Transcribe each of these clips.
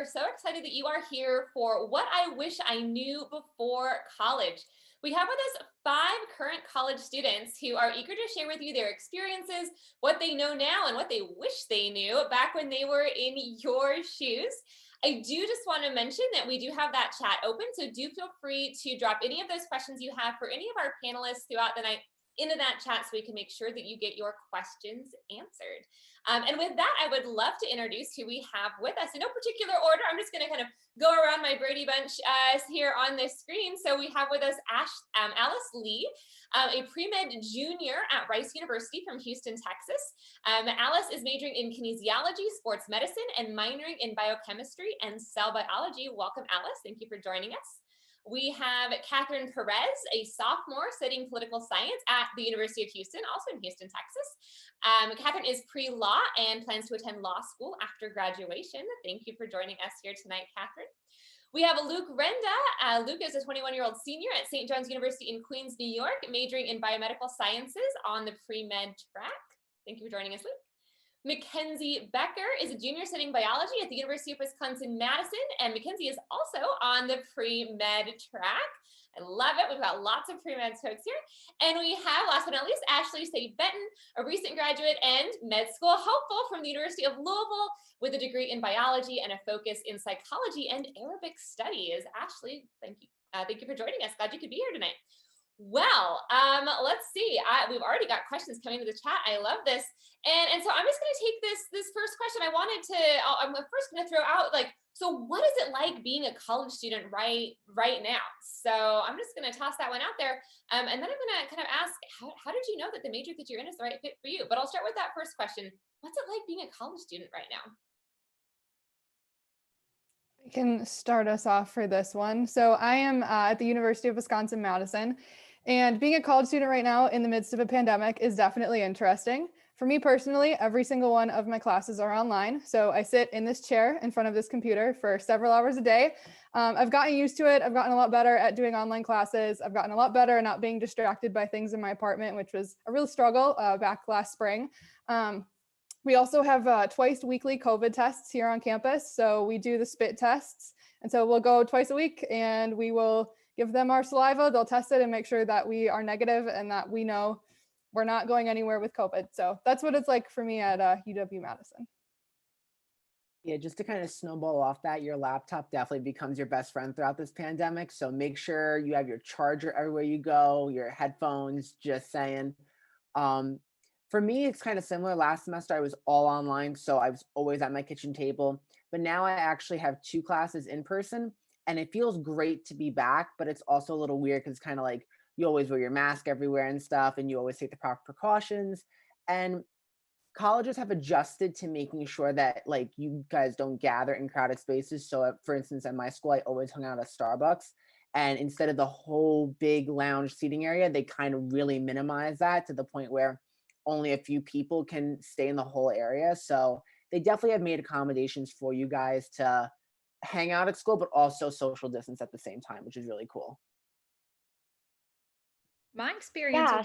We're so excited that you are here for What I Wish I Knew Before College. We have with us 5 current college students who are eager to share with you their experiences, what they know now, and what they wish they knew back when they were in your shoes. I do just want to mention that we do have that chat open, so do feel free to drop any of those questions you have for any of our panelists throughout the night into that chat so we can make sure that you get your questions answered. And with that, I would love to introduce who we have with us in no particular order. I'm just going to kind of go around my Brady Bunch here on this screen. So we have with us Alice Lee, a pre-med junior at Rice University from Houston, Texas. Alice is majoring in kinesiology, sports medicine, and minoring in biochemistry and cell biology. Welcome, Alice. Thank you for joining us. We have Catherine Perez, a sophomore studying political science at the University of Houston, also in Houston, Texas. Catherine is pre-law and plans to attend law school after graduation. Thank you for joining us here tonight, Catherine. We have Luke Renda. Luke is a 21-year-old senior at St. John's University in Queens, New York, majoring in biomedical sciences on the pre-med track. Thank you for joining us, Luke. Mackenzie Becker is a junior studying biology at the University of Wisconsin-Madison, and Mackenzie is also on the pre-med track. I love it. We've got lots of pre-med folks here. And we have, last but not least, Ashley Say Benton, a recent graduate and med school hopeful from the University of Louisville with a degree in biology and a focus in psychology and Arabic studies. Ashley, thank you. Thank you for joining us. Glad you could be here tonight. Well, let's see. We've already got questions coming to the chat. I love this. And so I'm just going to take this first question. I'm first going to throw out, so what is it like being a college student right now? So I'm just going to toss that one out there. And then I'm going to kind of ask, how did you know that the major that you're in is the right fit for you? But I'll start with that first question. What's it like being a college student right now? I can start us off for this one. So I am at the University of Wisconsin-Madison, and being a college student right now in the midst of a pandemic is definitely interesting. For me personally, every single one of my classes are online. So I sit in this chair in front of this computer for several hours a day. I've gotten used to it. I've gotten a lot better at doing online classes. I've gotten a lot better at not being distracted by things in my apartment, which was a real struggle back last spring. We also have twice weekly COVID tests here on campus. So we do the spit tests. And so we'll go twice a week and we will give them our saliva. They'll test it and make sure that we are negative and that we know we're not going anywhere with COVID. So that's what it's like for me at UW-Madison. Yeah, just to kind of snowball off that, your laptop definitely becomes your best friend throughout this pandemic. So make sure you have your charger everywhere you go, your headphones, just saying. For me, it's kind of similar. Last semester, I was all online, so I was always at my kitchen table. But now I actually have 2 classes in person, and it feels great to be back, but it's also a little weird because it's kind of like you always wear your mask everywhere and stuff, and you always take the proper precautions. And colleges have adjusted to making sure that you guys don't gather in crowded spaces. So for instance, at my school, I always hung out at Starbucks. And instead of the whole big lounge seating area, they kind of really minimize that to the point where only a few people can stay in the whole area. So they definitely have made accommodations for you guys to hang out at school, but also social distance at the same time, which is really cool. My experience. Yeah.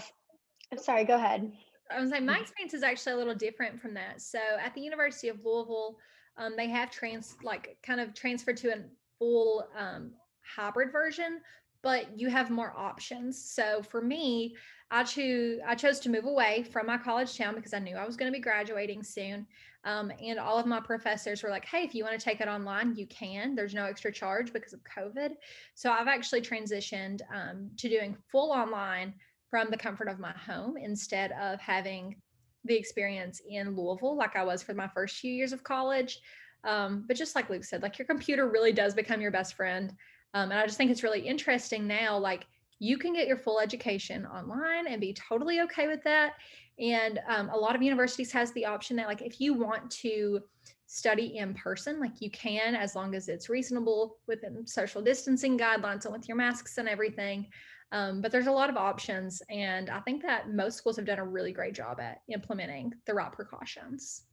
I'm sorry, go ahead. I was like, my experience is actually a little different from that. So at the University of Louisville, they have transferred to a full hybrid version, but you have more options. So for me, I chose to move away from my college town because I knew I was going to be graduating soon. And all of my professors were like, hey, if you want to take it online, you can. There's no extra charge because of COVID. So I've actually transitioned to doing full online from the comfort of my home instead of having the experience in Louisville like I was for my first few years of college. But just like Luke said, your computer really does become your best friend. And I just think it's really interesting now, you can get your full education online and be totally okay with that. And a lot of universities has the option that if you want to study in person, you can, as long as it's reasonable within social distancing guidelines and with your masks and everything. But there's a lot of options. And I think that most schools have done a really great job at implementing the right precautions.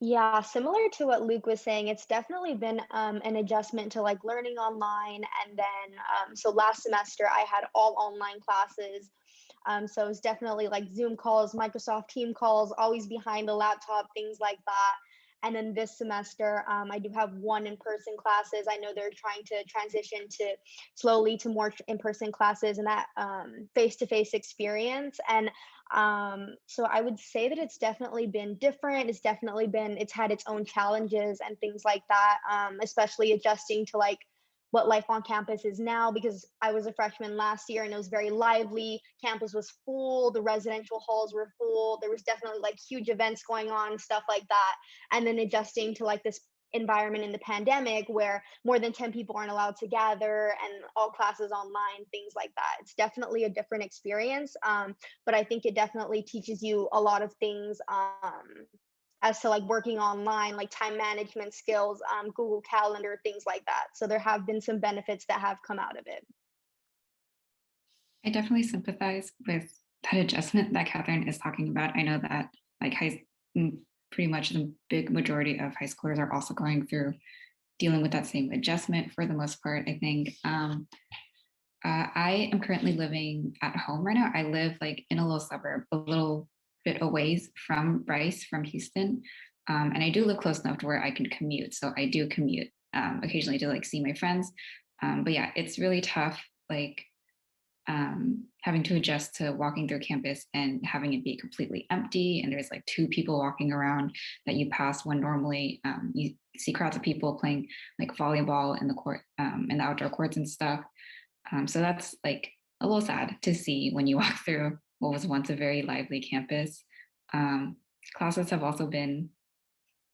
Yeah, similar to what Luke was saying, it's definitely been an adjustment to learning online. And then, so last semester I had all online classes. So it's definitely Zoom calls, Microsoft Team calls, always behind a laptop, things like that. And then this semester, I do have one in-person classes. I know they're trying to transition to slowly to more in-person classes and that face-to-face experience. And so I would say that it's definitely been different. It's had its own challenges and things like that, especially adjusting to like what life on campus is now, because I was a freshman last year and it was very lively. Campus was full, the residential halls were full. There was definitely like huge events going on, stuff like that. And then adjusting to like this environment in the pandemic where more than 10 people aren't allowed to gather and all classes online, things like that. It's definitely a different experience. But I think it definitely teaches you a lot of things as to like working online, like time management skills, Google Calendar, things like that. So there have been some benefits that have come out of it. I definitely sympathize with that adjustment that Catherine is talking about. I know that like pretty much the big majority of high schoolers are also going through dealing with that same adjustment for the most part. I think I am currently living at home right now. I live like in a little suburb, a little bit away from Bryce, from Houston. And I do live close enough to where I can commute. So I do commute occasionally to like see my friends. But yeah, it's really tough, like having to adjust to walking through campus and having it be completely empty. And there's like 2 people walking around that you pass when normally you see crowds of people playing like volleyball in the court, in the outdoor courts and stuff. So that's like a little sad to see when you walk through what was once a very lively campus. Classes have also been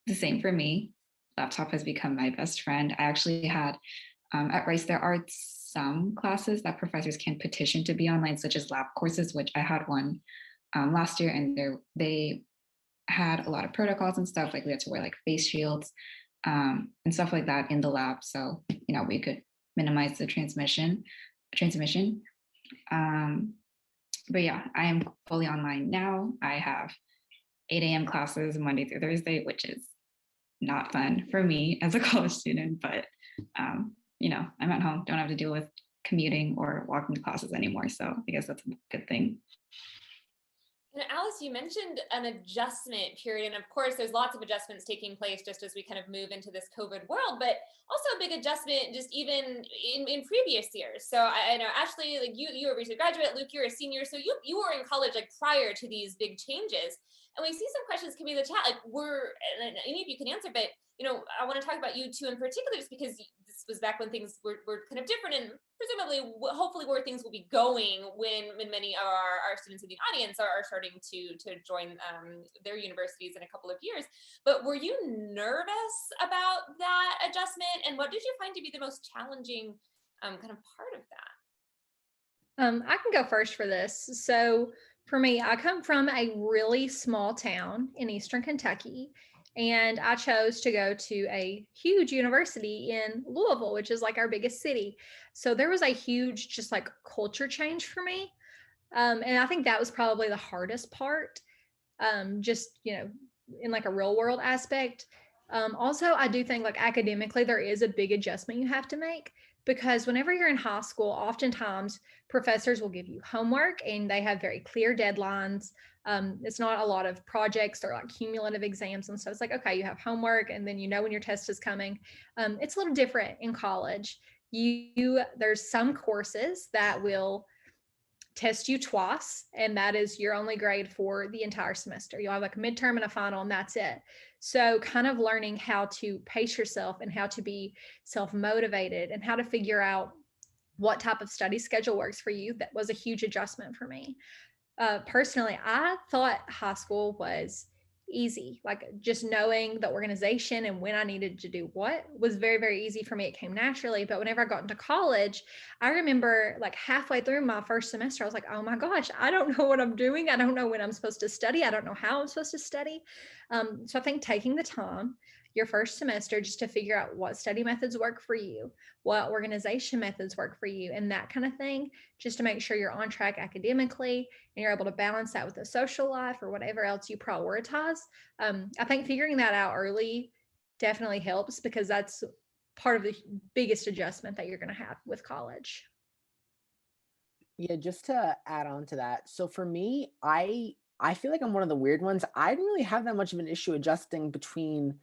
the same for me. Laptop has become my best friend. I actually had at Rice, there are some classes that professors can petition to be online, such as lab courses, which I had one last year, and they had a lot of protocols and stuff, like we had to wear like face shields and stuff like that in the lab. So, you know, we could minimize the transmission. But yeah, I am fully online now. I have 8 a.m. classes Monday through Thursday, which is not fun for me as a college student, but you know, I'm at home, don't have to deal with commuting or walking to classes anymore. So I guess that's a good thing. And Alice, you mentioned an adjustment period. And of course, there's lots of adjustments taking place just as we kind of move into this COVID world, but also a big adjustment just even in previous years. So I know, Ashley, like you were a recent graduate, Luke, you're a senior. So you were in college like prior to these big changes. And we see some questions coming in the chat, like and any of you can answer, but you know, I want to talk about you two in particular, just because this was back when things were kind of different and presumably, hopefully where things will be going when many of our students in the audience are starting to join their universities in a couple of years. But were you nervous about that adjustment? And what did you find to be the most challenging kind of part of that? I can go first for this. So for me, I come from a really small town in Eastern Kentucky, and I chose to go to a huge university in Louisville, which is like our biggest city. So there was a huge, just like culture change for me. And I think that was probably the hardest part, just, you know, in like a real world aspect. Also, I do think like academically, there is a big adjustment you have to make, because whenever you're in high school, oftentimes professors will give you homework and they have very clear deadlines. It's not a lot of projects or like cumulative exams and stuff. It's like, okay, you have homework and then you know when your test is coming. It's a little different in college. There's some courses that will test you twice, and that is your only grade for the entire semester. You'll have like a midterm and a final, and that's it. So kind of learning how to pace yourself and how to be self-motivated and how to figure out what type of study schedule works for you, that was a huge adjustment for me. Personally, I thought high school was easy. Like just knowing the organization and when I needed to do what was very, very easy for me. It came naturally. But whenever I got into college, I remember like halfway through my first semester, I was like, oh my gosh, I don't know what I'm doing. I don't know when I'm supposed to study. I don't know how I'm supposed to study. So I think taking the time your first semester just to figure out what study methods work for you, what organization methods work for you, and that kind of thing, just to make sure you're on track academically and you're able to balance that with a social life or whatever else you prioritize. I think figuring that out early definitely helps, because that's part of the biggest adjustment that you're going to have with college. Yeah, just to add on to that. So for me, I feel like I'm one of the weird ones. I didn't really have that much of an issue adjusting between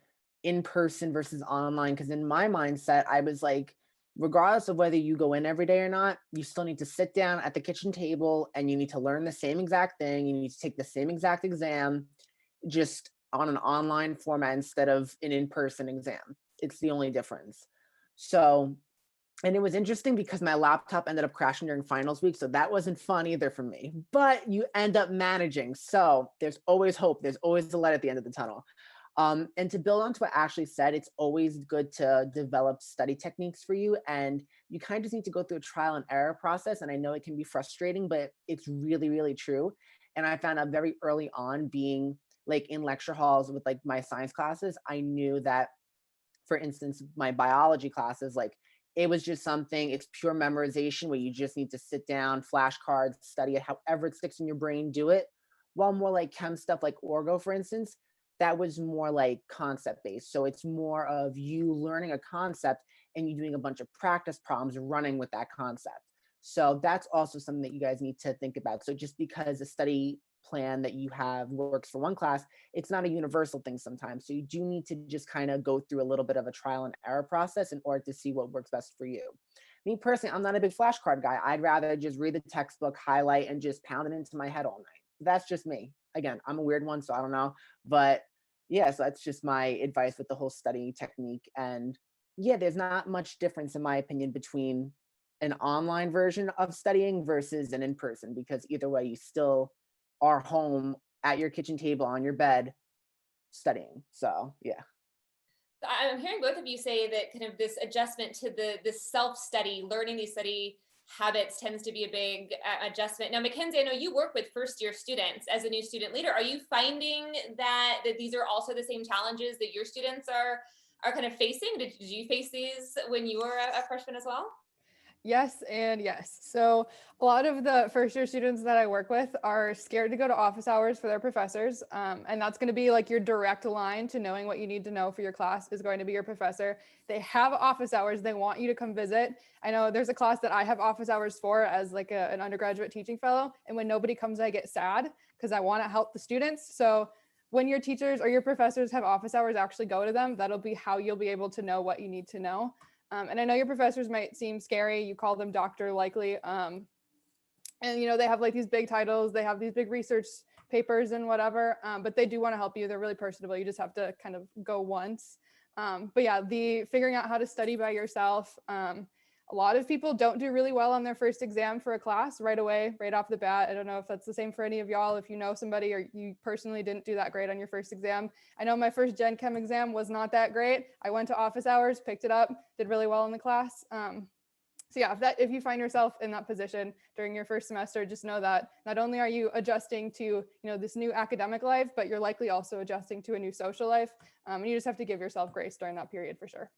in person versus online. Because in my mindset, I was like, regardless of whether you go in every day or not, you still need to sit down at the kitchen table and you need to learn the same exact thing. You need to take the same exact exam, just on an online format instead of an in-person exam. It's the only difference. So, and it was interesting because my laptop ended up crashing during finals week. So that wasn't fun either for me, but you end up managing. So there's always hope. There's always the light at the end of the tunnel. And to build on to what Ashley said, it's always good to develop study techniques for you. And you kind of just need to go through a trial and error process. And I know it can be frustrating, but it's really, really true. And I found out very early on, being like in lecture halls with like my science classes, I knew that, for instance, my biology classes, like it was just something, it's pure memorization where you just need to sit down, flashcards, study it, however it sticks in your brain, do it. While more like chem stuff like orgo, for instance, that was more like concept based. So it's more of you learning a concept and you doing a bunch of practice problems running with that concept. So that's also something that you guys need to think about. So just because a study plan that you have works for one class, it's not a universal thing sometimes. So you do need to just kind of go through a little bit of a trial and error process in order to see what works best for you. Me personally, I'm not a big flashcard guy. I'd rather just read the textbook, highlight, and just pound it into my head all night. That's just me. Again, I'm a weird one, so I don't know. But yeah, so that's just my advice with the whole study technique. And yeah, there's not much difference, in my opinion, between an online version of studying versus an in-person, because either way, you still are home at your kitchen table on your bed studying. So yeah. I'm hearing both of you say that kind of this adjustment to this self-study, learning these study habits tends to be a big adjustment. Now, Mackenzie, I know you work with first-year students as a new student leader. Are you finding that these are also the same challenges that your students are kind of facing? Did you face these when you were a freshman as well? Yes and yes. So a lot of the first year students that I work with are scared to go to office hours for their professors. And that's going to be like your direct line to knowing what you need to know for your class is going to be your professor. They have office hours. They want you to come visit. I know there's a class that I have office hours for as like an undergraduate teaching fellow. And when nobody comes, I get sad because I want to help the students. So when your teachers or your professors have office hours, actually go to them. That'll be how you'll be able to know what you need to know. And I know your professors might seem scary. You call them doctor likely. And, you know, they have like these big titles. They have these big research papers and whatever, but they do want to help you. They're really personable. You just have to kind of go once. But yeah, the figuring out how to study by yourself. A lot of people don't do really well on their first exam for a class right away, right off the bat. I don't know if that's the same for any of y'all, if you know somebody or you personally didn't do that great on your first exam. I know my first Gen Chem exam was not that great. I went to office hours, picked it up, did really well in the class. So yeah, if you find yourself in that position during your first semester, just know that not only are you adjusting to this new academic life, but you're likely also adjusting to a new social life. And you just have to give yourself grace during that period for sure.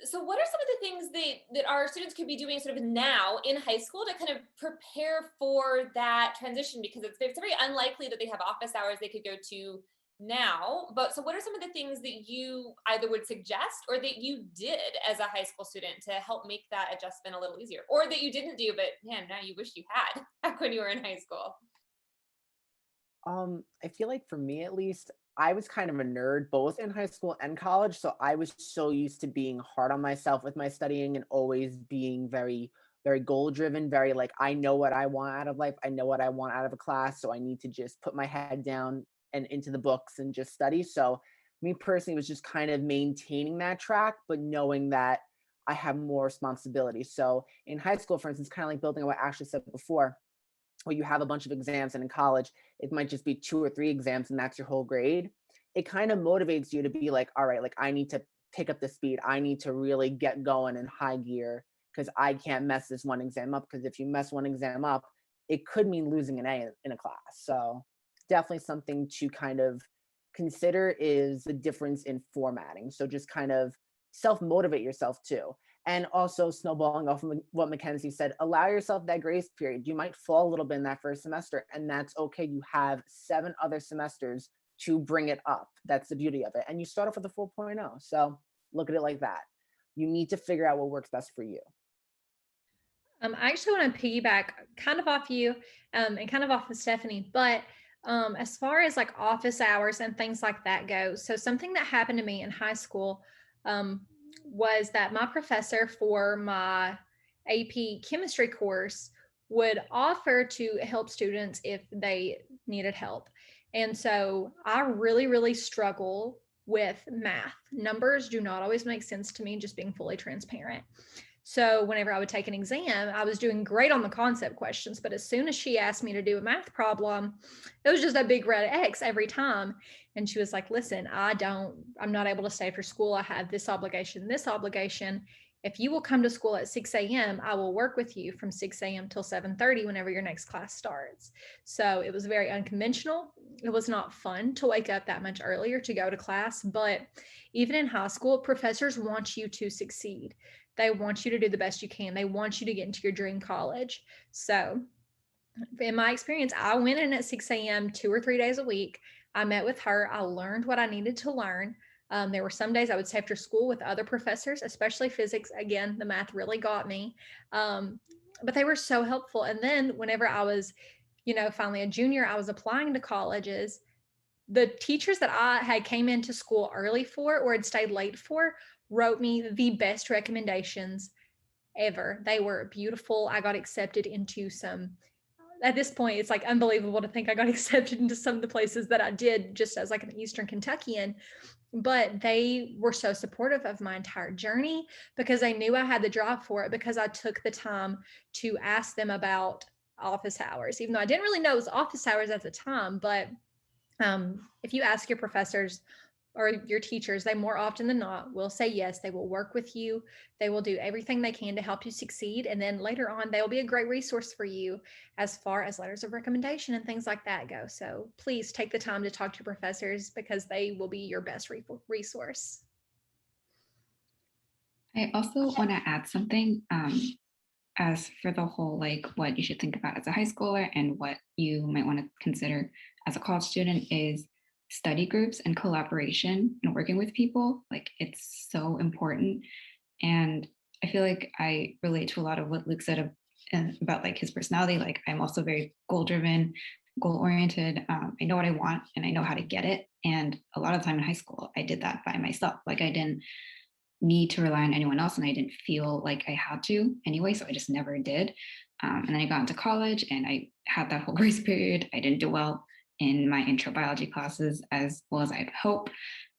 So what are some of the things that our students could be doing sort of now in high school to kind of prepare for that transition? Because it's very unlikely that they have office hours they could go to now. But so what are some of the things that you either would suggest or that you did as a high school student to help make that adjustment a little easier, or that you didn't do, but man, now you wish you had back when you were in high school? I feel like for me at least, I was kind of a nerd both in high school and college. So I was so used to being hard on myself with my studying and always being very, very goal driven, very like, I know what I want out of life. I know what I want out of a class. So I need to just put my head down and into the books and just study. So me personally was just kind of maintaining that track, but knowing that I have more responsibility. So in high school, for instance, kind of like building on what Ashley said before, where you have a bunch of exams, and in college it might just be 2 or 3 exams and that's your whole grade. It kind of motivates you to be like, all right, like I need to pick up the speed, I need to really get going in high gear because I can't mess this one exam up, because if you mess one exam up, it could mean losing an A in a class. So definitely something to kind of consider is the difference in formatting. So just kind of self motivate yourself too. And also, snowballing off of what Mackenzie said, allow yourself that grace period. You might fall a little bit in that first semester, and that's okay. You have 7 other semesters to bring it up. That's the beauty of it. And you start off with a 4.0. So look at it like that. You need to figure out what works best for you. I actually want to piggyback kind of off you and kind of off of Stephanie, but As far as like office hours and things like that go, so something that happened to me in high school was that my professor for my AP chemistry course would offer to help students if they needed help. And so I really, really struggle with math. Numbers do not always make sense to me, just being fully transparent. So whenever I would take an exam, I was doing great on the concept questions, but as soon as she asked me to do a math problem, it was just a big red X every time. And she was like, listen, I'm not able to stay for school. I have this obligation, this obligation. If you will come to school at 6 a.m., I will work with you from 6 a.m. till 7:30 whenever your next class starts. So it was very unconventional. It was not fun to wake up that much earlier to go to class, but even in high school, professors want you to succeed. They want you to do the best you can. They want you to get into your dream college. So, in my experience, I went in at 6 a.m. 2 or 3 days a week. I met with her. I learned what I needed to learn. There were some days I would stay after school with other professors, especially physics. Again, the math really got me. But they were so helpful. And then, whenever I was, finally a junior, I was applying to colleges. The teachers that I had came into school early for or had stayed late for wrote me the best recommendations ever. They were beautiful. I got accepted into some, at this point, it's like unbelievable to think I got accepted into some of the places that I did just as like an Eastern Kentuckian. But they were so supportive of my entire journey because they knew I had the drive for it, because I took the time to ask them about office hours, even though I didn't really know it was office hours at the time. But if you ask your professors or your teachers, they more often than not will say yes. They will work with you. They will do everything they can to help you succeed. And then later on, they will be a great resource for you as far as letters of recommendation and things like that go. So please take the time to talk to your professors because they will be your best resource. I also want to add something as for the whole, like what you should think about as a high schooler and what you might want to consider as a college student is study groups and collaboration and working with people. Like it's so important. And I feel like I relate to a lot of what Luke said about like his personality. Like I'm also very goal driven, goal oriented. I know what I want and I know how to get it. And a lot of time in high school, I did that by myself. Like I didn't need to rely on anyone else and I didn't feel like I had to anyway, so I just never did. And then I got into college and I had that whole grace period. I didn't do well in my intro biology classes as well as I'd hope.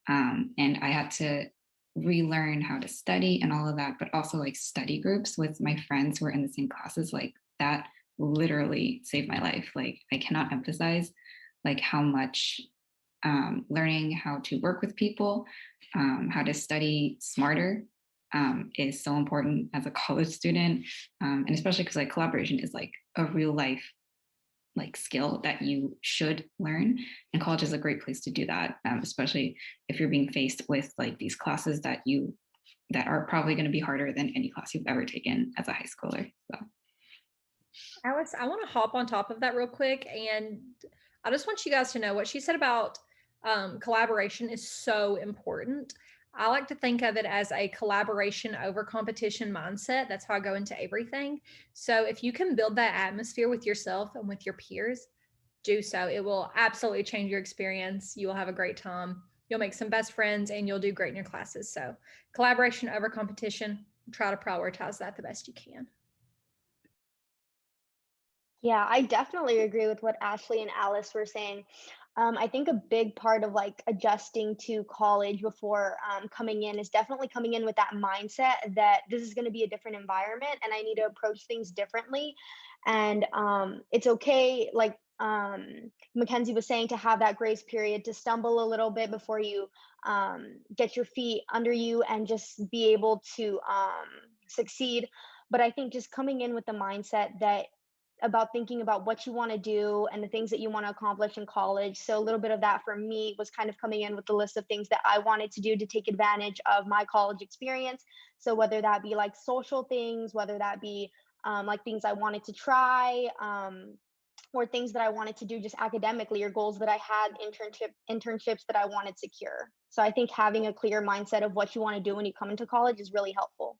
And I had to relearn how to study and all of that, but also like study groups with my friends who were in the same classes, like that literally saved my life. Like I cannot emphasize like how much learning how to work with people, how to study smarter is so important as a college student. And especially because like collaboration is like a real life like skill that you should learn. And college is a great place to do that, especially if you're being faced with like these classes that are probably going to be harder than any class you've ever taken as a high schooler. So Alice, I want to hop on top of that real quick. And I just want you guys to know what she said about collaboration is so important. I like to think of it as a collaboration over competition mindset. That's how I go into everything. So if you can build that atmosphere with yourself and with your peers, do so. It will absolutely change your experience. You will have a great time. You'll make some best friends and you'll do great in your classes. So collaboration over competition, try to prioritize that the best you can. Yeah, I definitely agree with what Ashley and Alice were saying. I think a big part of like adjusting to college before coming in is definitely coming in with that mindset that this is going to be a different environment and I need to approach things differently. And it's okay, like Mackenzie was saying, to have that grace period, to stumble a little bit before you get your feet under you and just be able to succeed. But I think just coming in with the mindset that about thinking about what you want to do and the things that you want to accomplish in college. So a little bit of that for me was kind of coming in with the list of things that I wanted to do to take advantage of my college experience. So whether that be like social things, whether that be like things I wanted to try, or things that I wanted to do just academically, or goals that I had, internships that I wanted to secure. So I think having a clear mindset of what you want to do when you come into college is really helpful.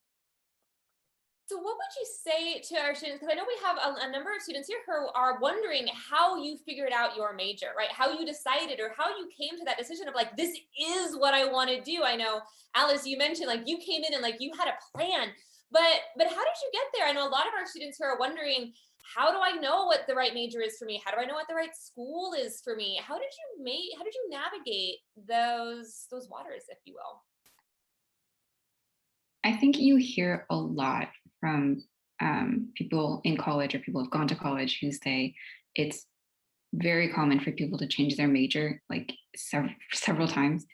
So what would you say to our students? Because I know we have a number of students here who are wondering how you figured out your major, right? How you decided or how you came to that decision of like, this is what I want to do. I know, Alice, you mentioned like you came in and like you had a plan, but how did you get there? I know a lot of our students who are wondering, how do I know what the right major is for me? How do I know what the right school is for me? How did you navigate those waters, if you will? I think you hear a lot from people in college or people who've gone to college who say it's very common for people to change their major like several times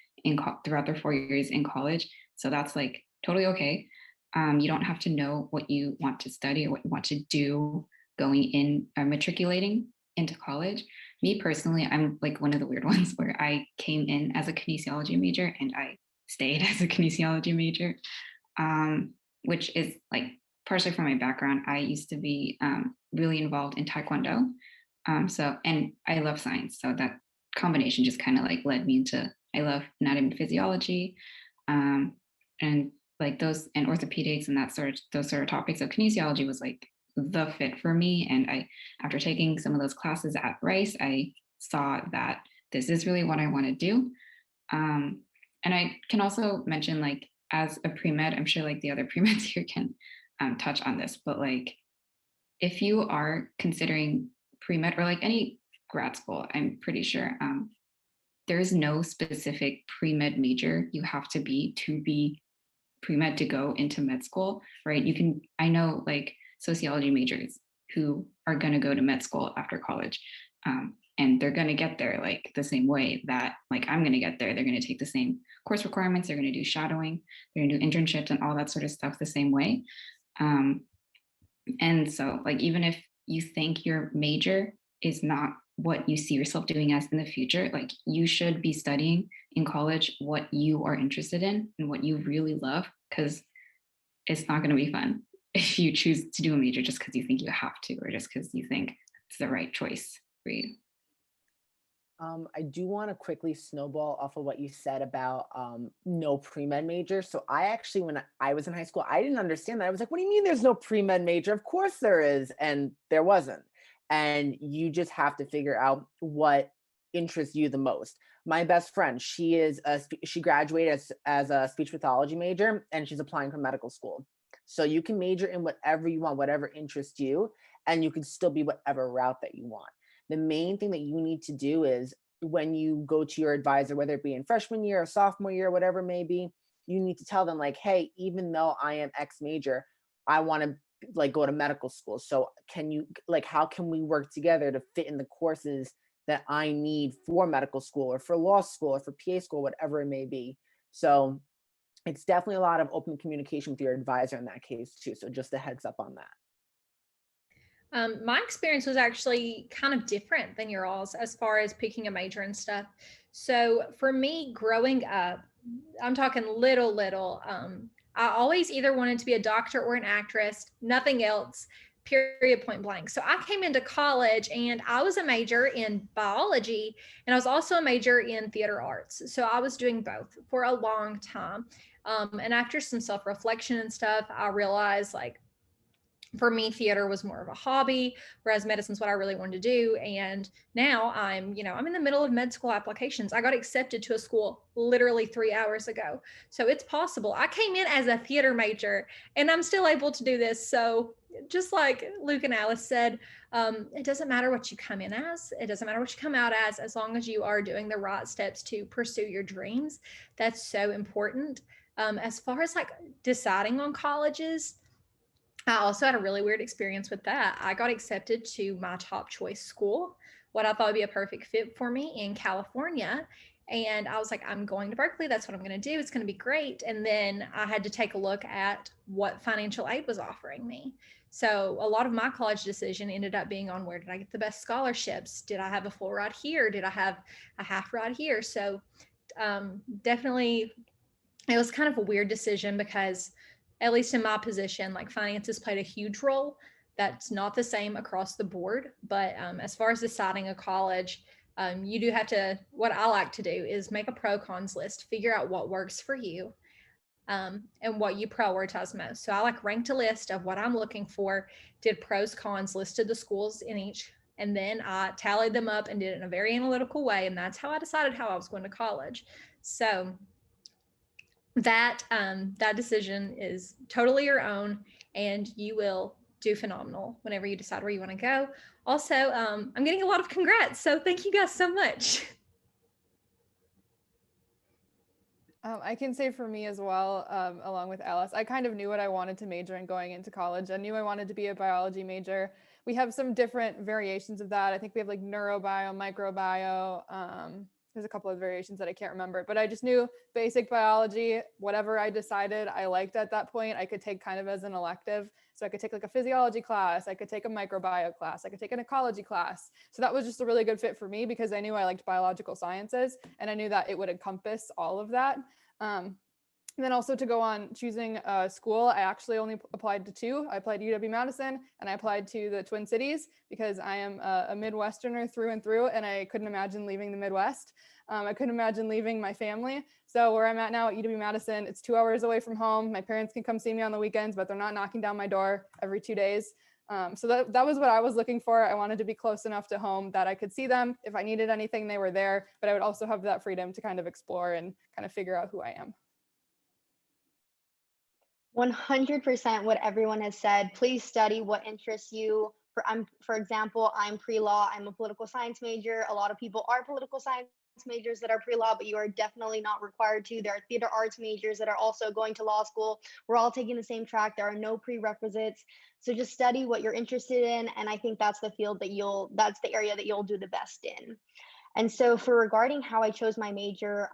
throughout their 4 years in college. So that's like totally okay. You don't have to know what you want to study or what you want to do going in or matriculating into college. Me personally, I'm like one of the weird ones where I came in as a kinesiology major and I stayed as a kinesiology major, which is like partially from my background. I used to be really involved in Taekwondo. And I love science. So that combination just kind of like led me into, I love anatomy and physiology, um, and like those and orthopedics and those sort of topics. So kinesiology was like the fit for me. And after taking some of those classes at Rice, I saw that this is really what I want to do. And I can also mention like as a pre-med, I'm sure like the other pre-meds here can touch on this, but like if you are considering pre-med or like any grad school, I'm pretty sure there is no specific pre-med major you have to be pre-med to go into med school, right? I know like sociology majors who are going to go to med school after college. And they're going to get there like the same way that like I'm going to get there. They're going to take the same course requirements. They're going to do shadowing. They're going to do internships and all that sort of stuff the same way. And so like even if you think your major is not what you see yourself doing as in the future, like you should be studying in college what you are interested in and what you really love, because it's not going to be fun if you choose to do a major just because you think you have to or just because you think it's the right choice for you. I do want to quickly snowball off of what you said about no pre-med major. So I actually, when I was in high school, I didn't understand that. I was like, what do you mean there's no pre-med major? Of course there is. And there wasn't. And you just have to figure out what interests you the most. My best friend, she graduated as a speech pathology major and she's applying for medical school. So you can major in whatever you want, whatever interests you, and you can still be whatever route that you want. The main thing that you need to do is when you go to your advisor, whether it be in freshman year or sophomore year, whatever it may be, you need to tell them like, hey, even though I am X major, I want to like go to medical school. So can you like, how can we work together to fit in the courses that I need for medical school or for law school or for PA school, whatever it may be. So it's definitely a lot of open communication with your advisor in that case too. So just a heads up on that. My experience was actually kind of different than your all's as far as picking a major and stuff. So for me, growing up, I'm talking little. I always either wanted to be a doctor or an actress, nothing else, period, point blank. So I came into college and I was a major in biology and I was also a major in theater arts. So I was doing both for a long time. And after some self-reflection and stuff, I realized like, for me, theater was more of a hobby, whereas medicine's what I really wanted to do. And now I'm in the middle of med school applications. I got accepted to a school literally 3 hours ago. So it's possible. I came in as a theater major and I'm still able to do this. So just like Luke and Alice said, it doesn't matter what you come in as. It doesn't matter what you come out as long as you are doing the right steps to pursue your dreams. That's so important. As far as like deciding on colleges, I also had a really weird experience with that. I got accepted to my top choice school, what I thought would be a perfect fit for me in California. And I was like, I'm going to Berkeley. That's what I'm going to do. It's going to be great. And then I had to take a look at what financial aid was offering me. So a lot of my college decision ended up being on where did I get the best scholarships? Did I have a full ride here? Did I have a half ride here? So definitely it was kind of a weird decision because at least in my position, like finances played a huge role. That's not the same across the board. But as far as deciding a college, you do have to, what I like to do is make a pro cons list, figure out what works for you. and what you prioritize most. So I like ranked a list of what I'm looking for, did pros, cons, listed the schools in each, and then I tallied them up and did it in a very analytical way. And that's how I decided how I was going to college. So that decision is totally your own, and you will do phenomenal whenever you decide where you want to go. Also, I'm getting a lot of congrats, so thank you guys so much. I can say for me as well, along with Alice, I kind of knew what I wanted to major in going into college. I knew I wanted to be a biology major. We have some different variations of that. I think we have like neurobio, microbio. There's a couple of variations that I can't remember, but I just knew basic biology, whatever I decided I liked at that point, I could take kind of as an elective. So I could take like a physiology class, I could take a microbio class, I could take an ecology class. So that was just a really good fit for me because I knew I liked biological sciences and I knew that it would encompass all of that. And then also to go on choosing a school, I actually only applied to two. I applied to UW-Madison and I applied to the Twin Cities because I am a Midwesterner through and through, and I couldn't imagine leaving the Midwest. I couldn't imagine leaving my family. So where I'm at now at UW-Madison, it's 2 hours away from home. My parents can come see me on the weekends, but they're not knocking down my door every 2 days. So that was what I was looking for. I wanted to be close enough to home that I could see them. If I needed anything, they were there, but I would also have that freedom to kind of explore and kind of figure out who I am. 100% what everyone has said. Please study what interests you. For example, I'm pre-law. I'm a political science major. A lot of people are political science majors that are pre-law, but you are definitely not required to. There are theater arts majors that are also going to law school. We're all taking the same track. There are no prerequisites. So just study what you're interested in, and I think that's the field that that's the area that you'll do the best in. And so for regarding how I chose my major,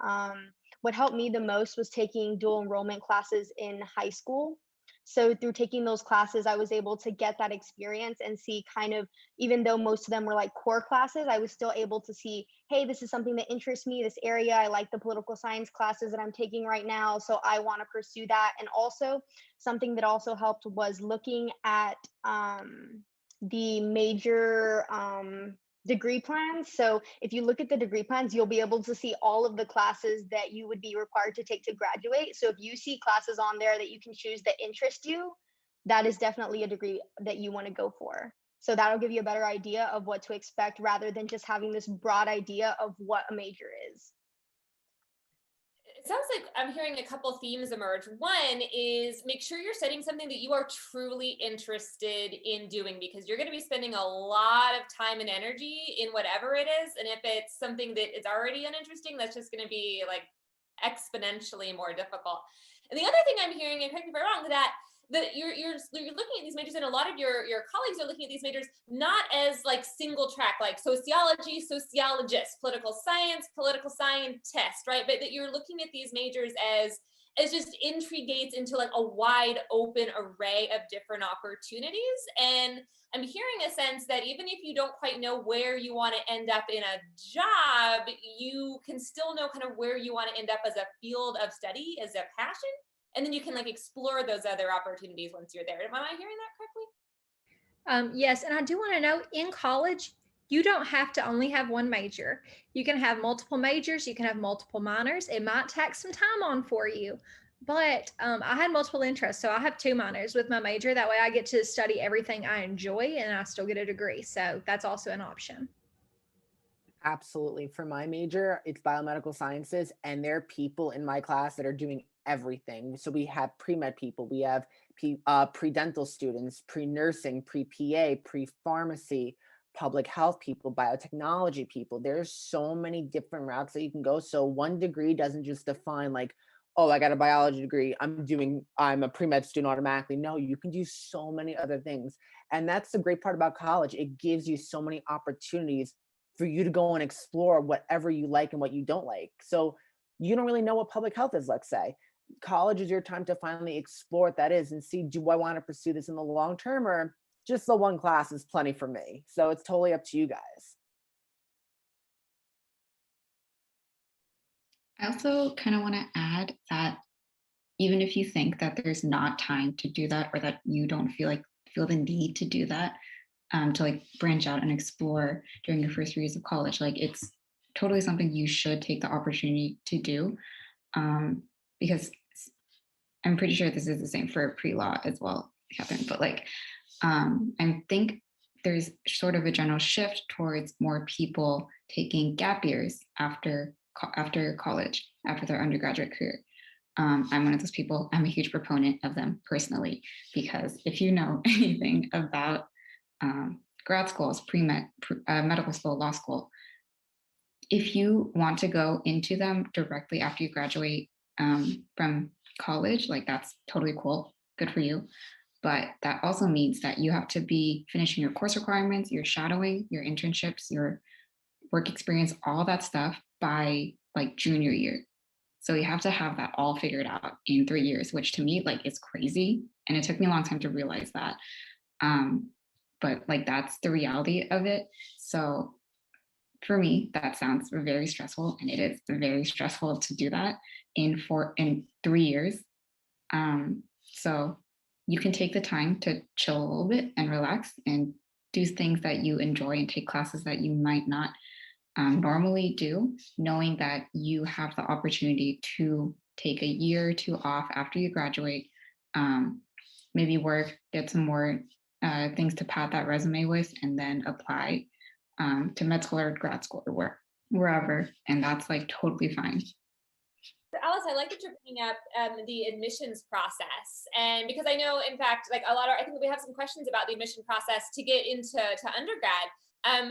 what helped me the most was taking dual enrollment classes in high school. So through taking those classes, I was able to get that experience and see kind of, even though most of them were like core classes, I was still able to see, hey, this is something that interests me, this area. I like the political science classes that I'm taking right now, so I want to pursue that. And also something that also helped was looking at the major degree plans. So if you look at the degree plans, you'll be able to see all of the classes that you would be required to take to graduate. So if you see classes on there that you can choose that interest you, that is definitely a degree that you want to go for. So that'll give you a better idea of what to expect rather than just having this broad idea of what a major is. It sounds like I'm hearing a couple themes emerge. One is make sure you're studying something that you are truly interested in doing, because you're going to be spending a lot of time and energy in whatever it is. And if it's something that is already uninteresting, that's just going to be like exponentially more difficult. And the other thing I'm hearing, and correct me if I'm wrong, that you're looking at these majors, and a lot of your colleagues are looking at these majors not as like single track, like sociology, sociologist, political scientist, right? But that you're looking at these majors as just entry gates into like a wide open array of different opportunities. And I'm hearing a sense that even if you don't quite know where you want to end up in a job, you can still know kind of where you want to end up as a field of study, as a passion. And then you can like explore those other opportunities once you're there. Am I hearing that correctly? Yes, and I do want to know, in college, you don't have to only have one major. You can have multiple majors, you can have multiple minors. It might take some time on for you, but I had multiple interests. So I have 2 minors with my major. That way I get to study everything I enjoy and I still get a degree. So that's also an option. Absolutely. For my major, it's biomedical sciences, and there are people in my class that are doing everything. So we have pre-med people, we have pre-dental students, pre-nursing, pre-PA, pre-pharmacy, public health people, biotechnology people. There's so many different routes that you can go. So one degree doesn't just define like, oh, I got a biology degree, I'm a pre-med student automatically. No, you can do so many other things. And that's the great part about college. It gives you so many opportunities for you to go and explore whatever you like and what you don't like. So you don't really know what public health is, let's say. College is your time to finally explore what that is and see, do I want to pursue this in the long term, or just the one class is plenty for me? So it's totally up to you guys. I also kind of want to add that even if you think that there's not time to do that, or that you don't feel the need to do that, to like branch out and explore during your first 3 years of college, like it's totally something you should take the opportunity to do, because I'm pretty sure this is the same for pre-law as well, Catherine, but like, I think there's sort of a general shift towards more people taking gap years after college, after their undergraduate career. I'm one of those people. I'm a huge proponent of them personally, because if you know anything about grad schools, pre-med, medical school, law school, if you want to go into them directly after you graduate from college, like that's totally cool. Good for you. But that also means that you have to be finishing your course requirements, your shadowing, your internships, your work experience, all that stuff by like junior year. So you have to have that all figured out in 3 years, which to me, like, is crazy. And it took me a long time to realize that. But like, that's the reality of it. So for me, that sounds very stressful, and it is very stressful to do that in 3 years. So you can take the time to chill a little bit and relax and do things that you enjoy and take classes that you might not normally do, knowing that you have the opportunity to take a year or two off after you graduate, maybe work, get some more things to pad that resume with, and then apply to med school or grad school or wherever. And that's like totally fine. Alice, I like that you're bringing up the admissions process. And because I know, in fact, like I think we have some questions about the admission process to get into undergrad.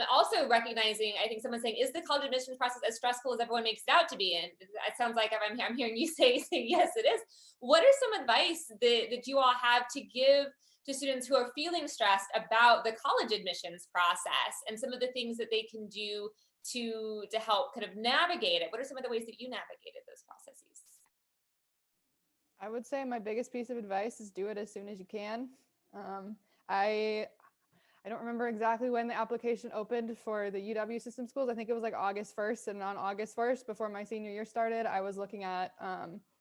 Also recognizing, I think someone's saying, is the college admissions process as stressful as everyone makes it out to be? And it sounds like I'm hearing you say yes, it is. What are some advice that you all have to give to students who are feeling stressed about the college admissions process and some of the things that they can do to help kind of navigate it? What are some of the ways that you navigated those processes? I would say my biggest piece of advice is do it as soon as you can. I don't remember exactly when the application opened for the UW system schools. I think it was like August 1st. And on August 1st, before my senior year started, I was looking at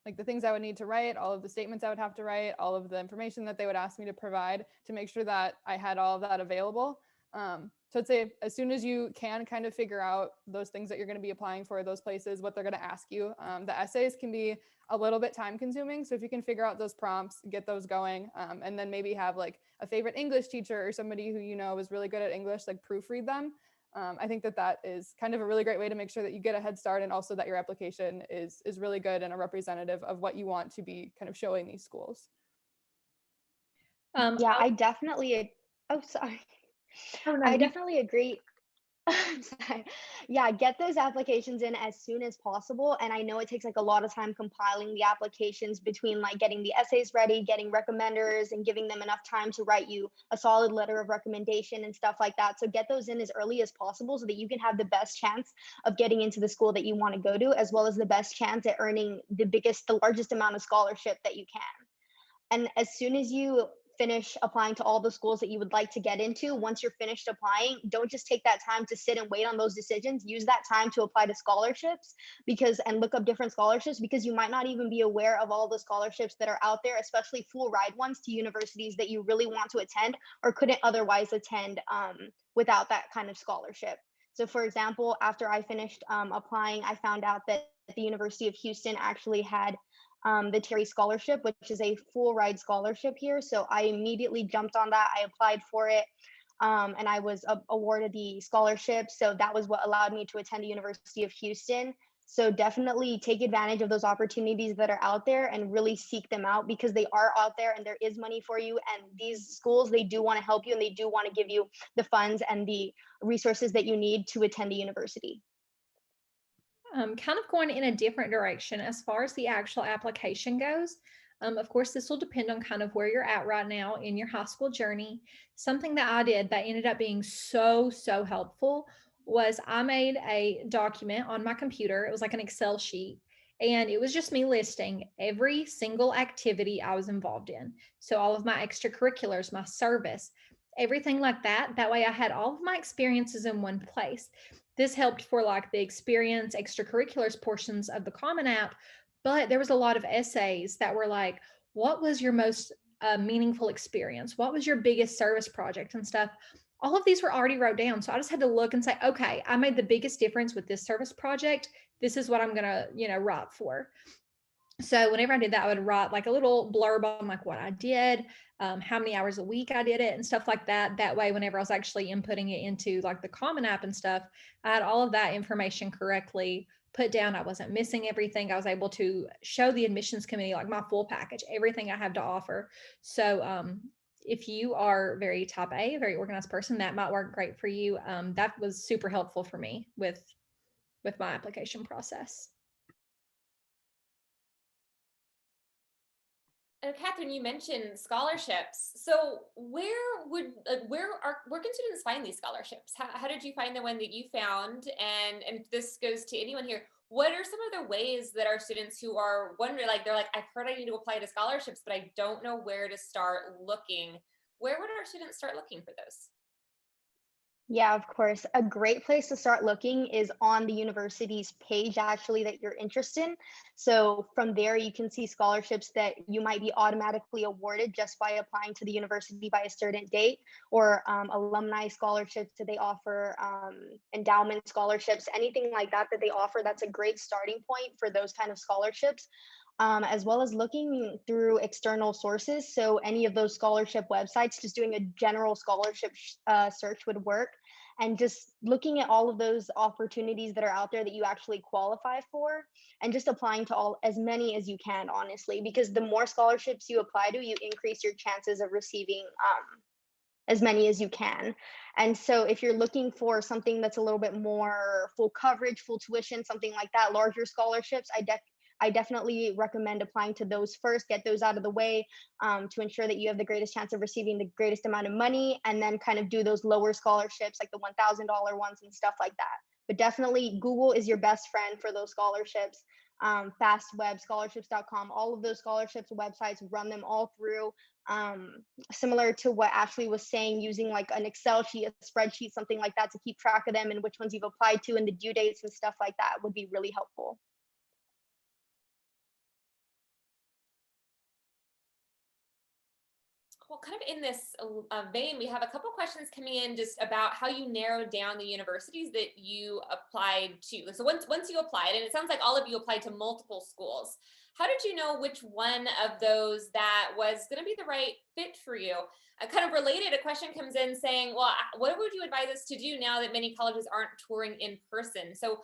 like the things I would need to write, all of the statements I would have to write, all of the information that they would ask me to provide to make sure that I had all of that available. So I'd say as soon as you can kind of figure out those things that you're going to be applying for, those places, what they're going to ask you. The essays can be a little bit time consuming. So if you can figure out those prompts, get those going, and then maybe have like a favorite English teacher or somebody who you know is really good at English, like proofread them. I think that is kind of a really great way to make sure that you get a head start, and also that your application is really good and a representative of what you want to be kind of showing these schools. Yeah, I definitely, oh, sorry. Oh, no, I definitely agree. I'm sorry. Yeah, get those applications in as soon as possible. And I know it takes like a lot of time compiling the applications between like getting the essays ready, getting recommenders, and giving them enough time to write you a solid letter of recommendation and stuff like that. So get those in as early as possible so that you can have the best chance of getting into the school that you want to go to, as well as the best chance at earning the largest amount of scholarship that you can. And as soon as you finish applying to all the schools that you would like to get into, once you're finished applying, don't just take that time to sit and wait on those decisions. Use that time to apply to scholarships and look up different scholarships, because you might not even be aware of all the scholarships that are out there, especially full ride ones to universities that you really want to attend or couldn't otherwise attend without that kind of scholarship. So for example, after I finished applying, I found out that the University of Houston actually had the Terry Scholarship, which is a full ride scholarship here. So I immediately jumped on that. I applied for it, and I was awarded the scholarship. So that was what allowed me to attend the University of Houston. So definitely take advantage of those opportunities that are out there and really seek them out, because they are out there and there is money for you. And these schools, they do want to help you, and they do want to give you the funds and the resources that you need to attend the university. Kind of going in a different direction as far as the actual application goes. Of course, this will depend on kind of where you're at right now in your high school journey. Something that I did that ended up being so helpful was I made a document on my computer. It was like an Excel sheet, and it was just me listing every single activity I was involved in. So all of my extracurriculars, my service, everything like that. That way I had all of my experiences in one place. This helped for like the experience extracurriculars portions of the Common App, but there was a lot of essays that were like, what was your most meaningful experience? What was your biggest service project and stuff? All of these were already wrote down. So I just had to look and say, okay, I made the biggest difference with this service project. This is what I'm going to, write for. So whenever I did that, I would write like a little blurb on like what I did, how many hours a week I did it and stuff like that. That way, whenever I was actually inputting it into like the Common App and stuff, I had all of that information correctly put down. I wasn't missing everything. I was able to show the admissions committee like my full package, everything I have to offer. So if you are very type A, a very organized person, that might work great for you. That was super helpful for me with my application process. And Catherine, you mentioned scholarships. So where can students find these scholarships? How did you find the one that you found? And this goes to anyone here. What are some of the ways that our students who are wondering, like they're like, I've heard I need to apply to scholarships, but I don't know where to start looking. Where would our students start looking for those? Yeah, of course. A great place to start looking is on the university's page, actually, that you're interested in. So from there, you can see scholarships that you might be automatically awarded just by applying to the university by a certain date, or alumni scholarships that they offer, endowment scholarships, anything like that that they offer. That's a great starting point for those kind of scholarships. As well as looking through external sources. So any of those scholarship websites, just doing a general scholarship search would work, and just looking at all of those opportunities that are out there that you actually qualify for, and just applying to all as many as you can, honestly, because the more scholarships you apply to, you increase your chances of receiving as many as you can. And so if you're looking for something that's a little bit more full coverage, full tuition, something like that, larger scholarships, I definitely recommend applying to those first, get those out of the way, to ensure that you have the greatest chance of receiving the greatest amount of money, and then kind of do those lower scholarships, like the $1,000 ones and stuff like that. But definitely Google is your best friend for those scholarships. FastWeb, scholarships.com, all of those scholarships websites, run them all through. Similar to what Ashley was saying, using like an Excel sheet, a spreadsheet, something like that to keep track of them and which ones you've applied to and the due dates and stuff like that would be really helpful. Well, kind of in this vein, we have a couple questions coming in just about how you narrowed down the universities that you applied to. So once you applied, and it sounds like all of you applied to multiple schools, how did you know which one of those that was going to be the right fit for you? Kind of related, a question comes in saying, well, what would you advise us to do now that many colleges aren't touring in person? So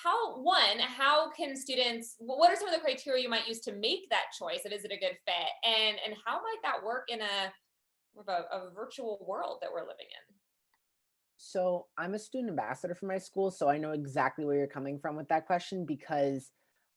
how can students, what are some of the criteria you might use to make that choice of is it a good fit, and how might that work in a virtual world that we're living in? So I'm a student ambassador for my school, so I know exactly where you're coming from with that question, because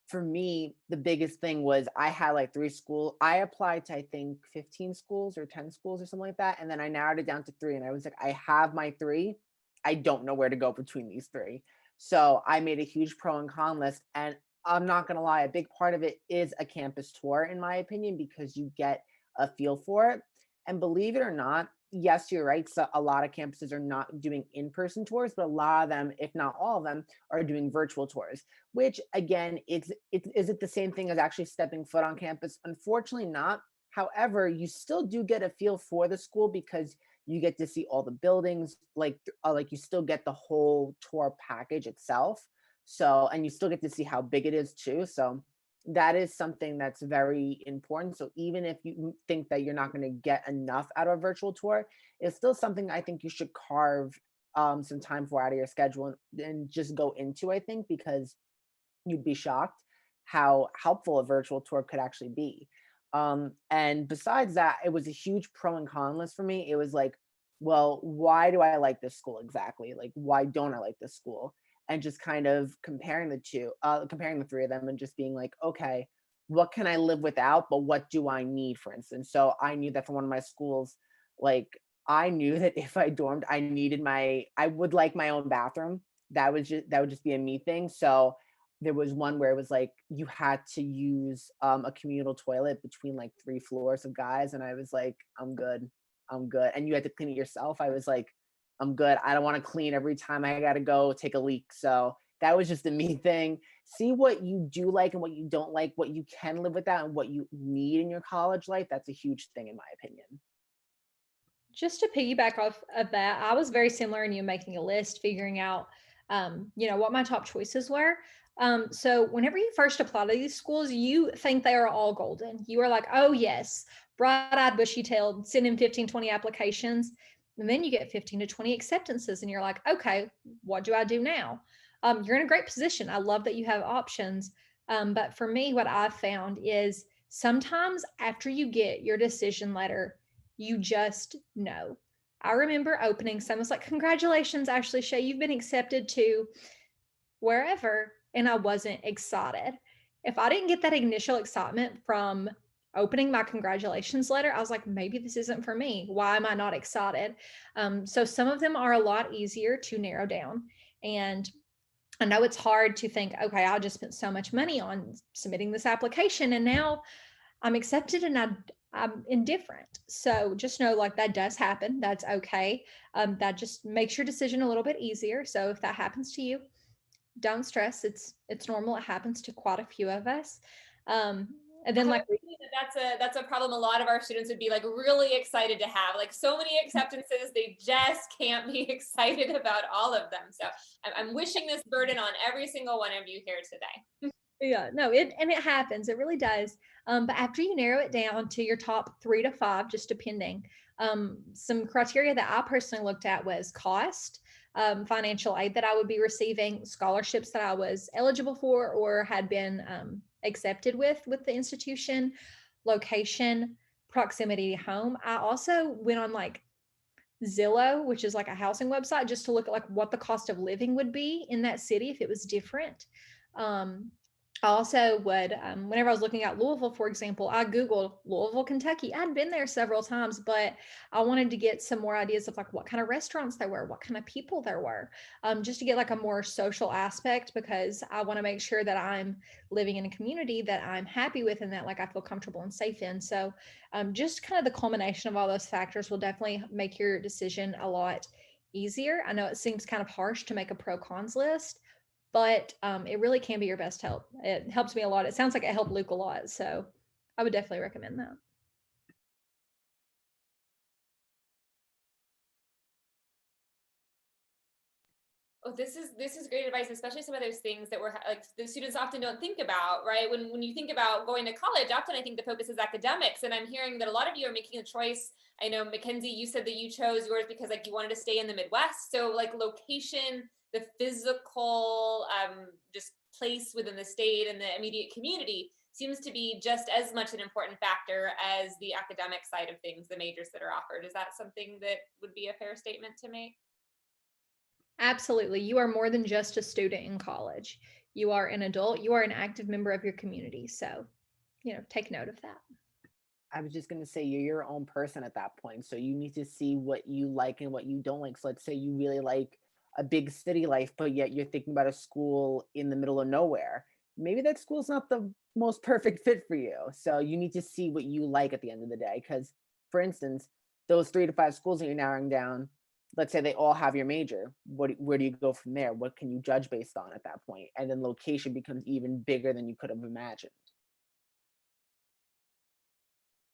for me, the biggest thing was I had like three school. I applied to, I think, 15 schools or 10 schools or something like that. And then I narrowed it down to three. And I was like, I have my three. I don't know where to go between these three. So I made a huge pro and con list. And I'm not going to lie, a big part of it is a campus tour, in my opinion, because you get a feel for it. And believe it or not, yes, you're right. So a lot of campuses are not doing in-person tours, but a lot of them, if not all of them, are doing virtual tours, which again, is it the same thing as actually stepping foot on campus? Unfortunately not. However, you still do get a feel for the school because you get to see all the buildings, like you still get the whole tour package itself. So, and you still get to see how big it is too. So that is something that's very important. So even if you think that you're not going to get enough out of a virtual tour, it's still something I think you should carve some time for out of your schedule, and just go into, I think, because you'd be shocked how helpful a virtual tour could actually be. And besides that, it was a huge pro and con list for me. It was like, well, why do I like this school exactly? Like, why don't I like this school? And just kind of comparing the two, comparing the three of them, and just being like, okay, what can I live without, but what do I need, for instance? So I knew that for one of my schools, like I knew that if I dormed, I would like my own bathroom. That would just be a me thing. So there was one where it was like you had to use a communal toilet between like three floors of guys, and I was like, I'm good, and you had to clean it yourself. I was like, I'm good. I don't want to clean every time I got to go take a leak. So that was just a me thing. See what you do like and what you don't like, what you can live without, and what you need in your college life. That's a huge thing, in my opinion. Just to piggyback off of that, I was very similar in you making a list, figuring out, what my top choices were. So whenever you first apply to these schools, you think they are all golden. You are like, oh yes, bright-eyed, bushy-tailed, send in 15, 20 applications. And then you get 15 to 20 acceptances and you're like, okay, what do I do now? You're in a great position. I love that you have options. But for me, what I've found is sometimes after you get your decision letter, you just know. I remember opening some, it's like, congratulations, Ashley Shay, you've been accepted to wherever, and I wasn't excited. If I didn't get that initial excitement from opening my congratulations letter, I was like, maybe this isn't for me. Why am I not excited? So some of them are a lot easier to narrow down. And I know it's hard to think, okay, I just spent so much money on submitting this application and now I'm accepted and I'm indifferent. So just know like that does happen. That's okay. That just makes your decision a little bit easier. So if that happens to you, don't stress. It's normal. It happens to quite a few of us. Um, and then I like that's a problem a lot of our students would be like really excited to have, like so many acceptances, they just can't be excited about all of them. So I'm wishing this burden on every single one of you here today. yeah, no, it happens. It really does. But after you narrow it down to your top 3 to 5, just depending, some criteria that I personally looked at was cost, financial aid that I would be receiving, scholarships that I was eligible for or had been accepted with the institution, location, proximity to home. I also went on like Zillow, which is like a housing website, just to look at like what the cost of living would be in that city if it was different. Um, I also would, whenever I was looking at Louisville, for example, I Googled Louisville, Kentucky. I'd been there several times, but I wanted to get some more ideas of like what kind of restaurants there were, what kind of people there were, just to get like a more social aspect because I want to make sure that I'm living in a community that I'm happy with and that like I feel comfortable and safe in. So just kind of the culmination of all those factors will definitely make your decision a lot easier. I know it seems kind of harsh to make a pro cons list, but it really can be your best help. It helps me a lot. It sounds like it helped Luke a lot. So I would definitely recommend that. Oh, this is great advice, especially some of those things that we're like the students often don't think about, right? When you think about going to college, often I think the focus is academics, and I'm hearing that a lot of you are making a choice. I know Mackenzie, you said that you chose yours because like you wanted to stay in the Midwest, so like location, the physical, just place within the state and the immediate community seems to be just as much an important factor as the academic side of things, the majors that are offered. Is that something that would be a fair statement to make? Absolutely. You are more than just a student in college. You are an adult. You are an active member of your community. So, take note of that. I was just going to say you're your own person at that point. So you need to see what you like and what you don't like. So let's say you really like a big city life, but yet you're thinking about a school in the middle of nowhere. Maybe that school's not the most perfect fit for you. So you need to see what you like at the end of the day. Because, for instance, those 3 to 5 schools that you're narrowing down, let's say they all have your major. Where do you go from there? What can you judge based on at that point? And then location becomes even bigger than you could have imagined.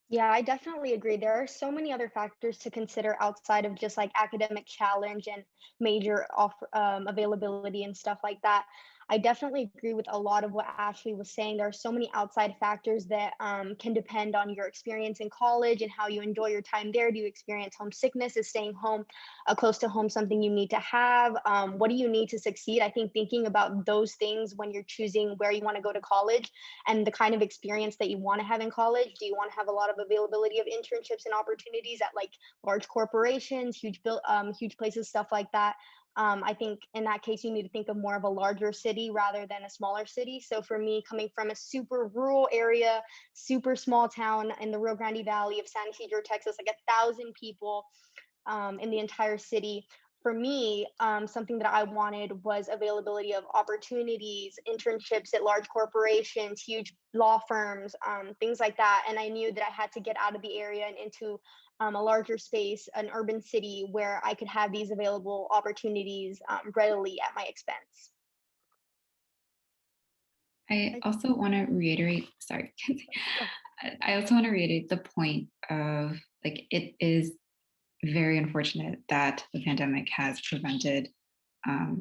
Yeah, I definitely agree. There are so many other factors to consider outside of just like academic challenge and major availability and stuff like that. I definitely agree with a lot of what Ashley was saying. There are so many outside factors that can depend on your experience in college and how you enjoy your time there. Do you experience homesickness? Is staying home, close to home, something you need to have? What do you need to succeed? I think thinking about those things when you're choosing where you want to go to college and the kind of experience that you want to have in college. Do you want to have a lot of availability of internships and opportunities at like large corporations, huge places, stuff like that? I think in that case, you need to think of more of a larger city rather than a smaller city. So for me, coming from a super rural area, super small town in the Rio Grande Valley of San Isidro, Texas, like 1,000 people in the entire city. For me, something that I wanted was availability of opportunities, internships at large corporations, huge law firms, things like that. And I knew that I had to get out of the area and into a larger space, an urban city where I could have these available opportunities readily at my expense. I also want to reiterate, sorry, I also want to reiterate the point of like it is very unfortunate that the pandemic has prevented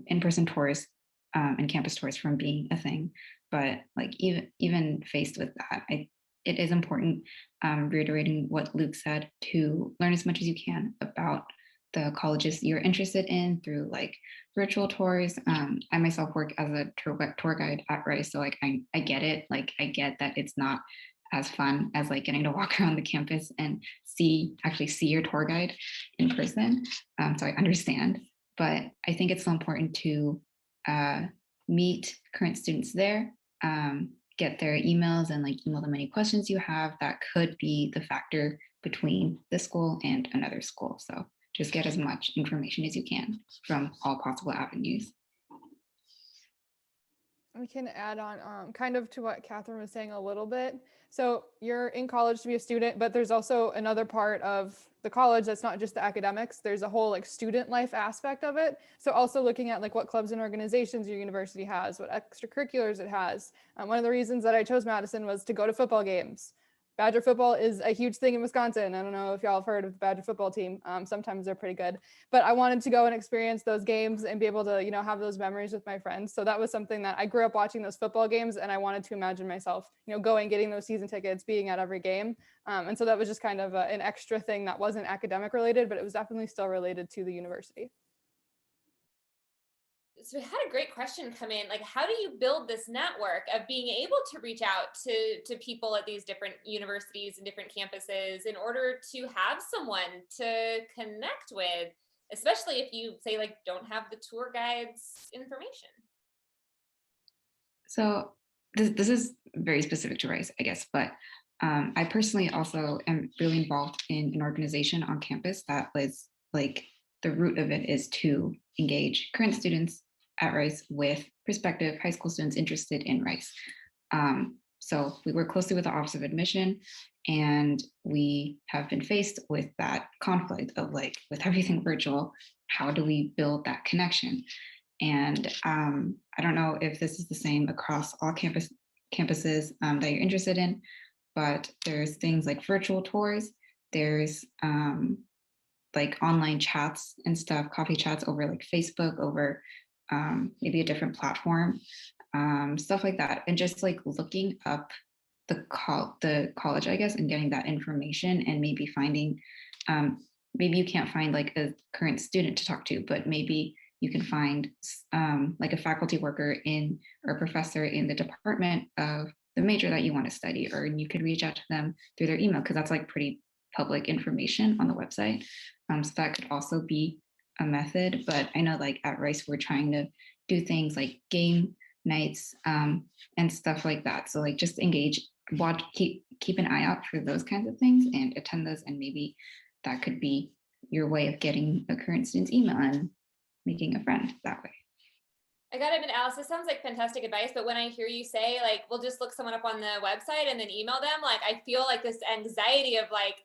in-person tours and campus tours from being a thing. But like even faced with that, it is important, reiterating what Luke said, to learn as much as you can about the colleges you're interested in through like virtual tours. I myself work as a tour guide at Rice, so like I get it. Like I get that it's not as fun as like getting to walk around the campus and actually see your tour guide in person. So I understand, but I think it's so important to meet current students there, get their emails and like email them any questions you have that could be the factor between this school and another school. So just get as much information as you can from all possible avenues. We can add on kind of to what Catherine was saying a little bit. So you're in college to be a student, but there's also another part of the college that's not just the academics. There's a whole like student life aspect of it. So also looking at like what clubs and organizations your university has, what extracurriculars it has. One of the reasons that I chose Madison was to go to football games. Badger football is a huge thing in Wisconsin. I don't know if y'all have heard of the Badger football team. Sometimes they're pretty good, but I wanted to go and experience those games and be able to, have those memories with my friends. So that was something that I grew up watching, those football games, and I wanted to imagine myself, going, getting those season tickets, being at every game. And so that was just kind of an extra thing that wasn't academic related, but it was definitely still related to the university. So we had a great question come in, like, how do you build this network of being able to reach out to people at these different universities and different campuses in order to have someone to connect with, especially if you say like don't have the tour guide's information? So this is very specific to Rice, I guess, but I personally also am really involved in an organization on campus that was like, the root of it is to engage current students at Rice with prospective high school students interested in Rice. So we work closely with the Office of Admission, and we have been faced with that conflict of like, with everything virtual, how do we build that connection? And I don't know if this is the same across all campuses that you're interested in, but there's things like virtual tours, there's like online chats and stuff, coffee chats over like Facebook, over maybe a different platform, stuff like that. And just like looking up the college, I guess, and getting that information, and maybe finding, maybe you can't find like a current student to talk to, but maybe you can find like a faculty worker or a professor in the department of the major that you want to study, or you could reach out to them through their email, because that's like pretty public information on the website. So that could also be a method. But I know like at Rice, we're trying to do things like game nights and stuff like that. So like just engage, watch, keep an eye out for those kinds of things and attend those. And maybe that could be your way of getting a current student's email and making a friend that way. I gotta admit, Alice, this sounds like fantastic advice, but when I hear you say like, we'll just look someone up on the website and then email them, like I feel like this anxiety of like,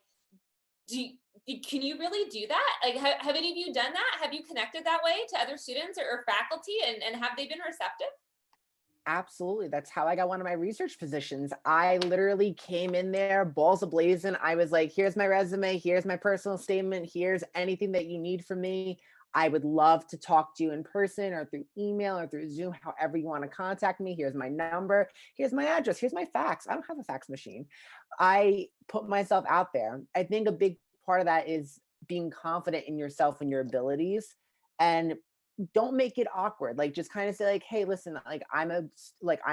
can you really do that? Like, have any of you done that? Have you connected that way to other students or faculty, and have they been receptive? Absolutely. That's how I got one of my research positions. I literally came in there balls ablazing. I was like, here's my resume, here's my personal statement, here's anything that you need from me. I would love to talk to you in person or through email or through Zoom, however you want to contact me. Here's my number, here's my address, here's my fax. I don't have a fax machine. I put myself out there. I think a big part of that is being confident in yourself and your abilities, and don't make it awkward. Like just kind of say like, hey, listen, like I'm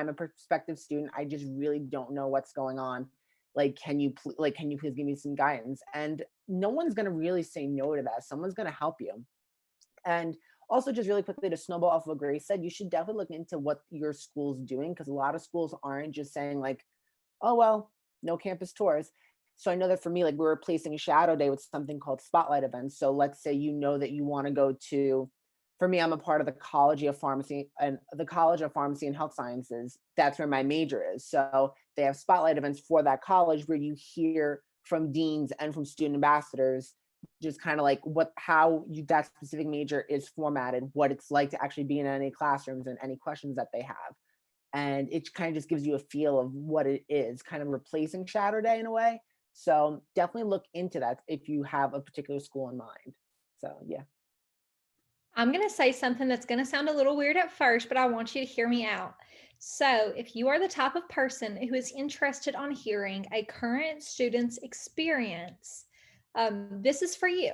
a prospective student. I just really don't know what's going on. Like, can you please give me some guidance? And no one's going to really say no to that. Someone's going to help you. And also, just really quickly to snowball off of what Grace said, you should definitely look into what your school's doing, because a lot of schools aren't just saying like, oh, well, no campus tours. So I know that for me, like we're replacing Shadow Day with something called Spotlight events. So let's say you know that you want to go to, for me, I'm a part of the College of Pharmacy and Health Sciences. That's where my major is. So they have spotlight events for that college where you hear from deans and from student ambassadors just kind of like that specific major is formatted, what it's like to actually be in any classrooms and any questions that they have. And it kind of just gives you a feel of what it is, kind of replacing Shadow Day in a way. So definitely look into that if you have a particular school in mind. So yeah. I'm going to say something that's going to sound a little weird at first, but I want you to hear me out. So, if you are the type of person who is interested on hearing a current student's experience, this is for you.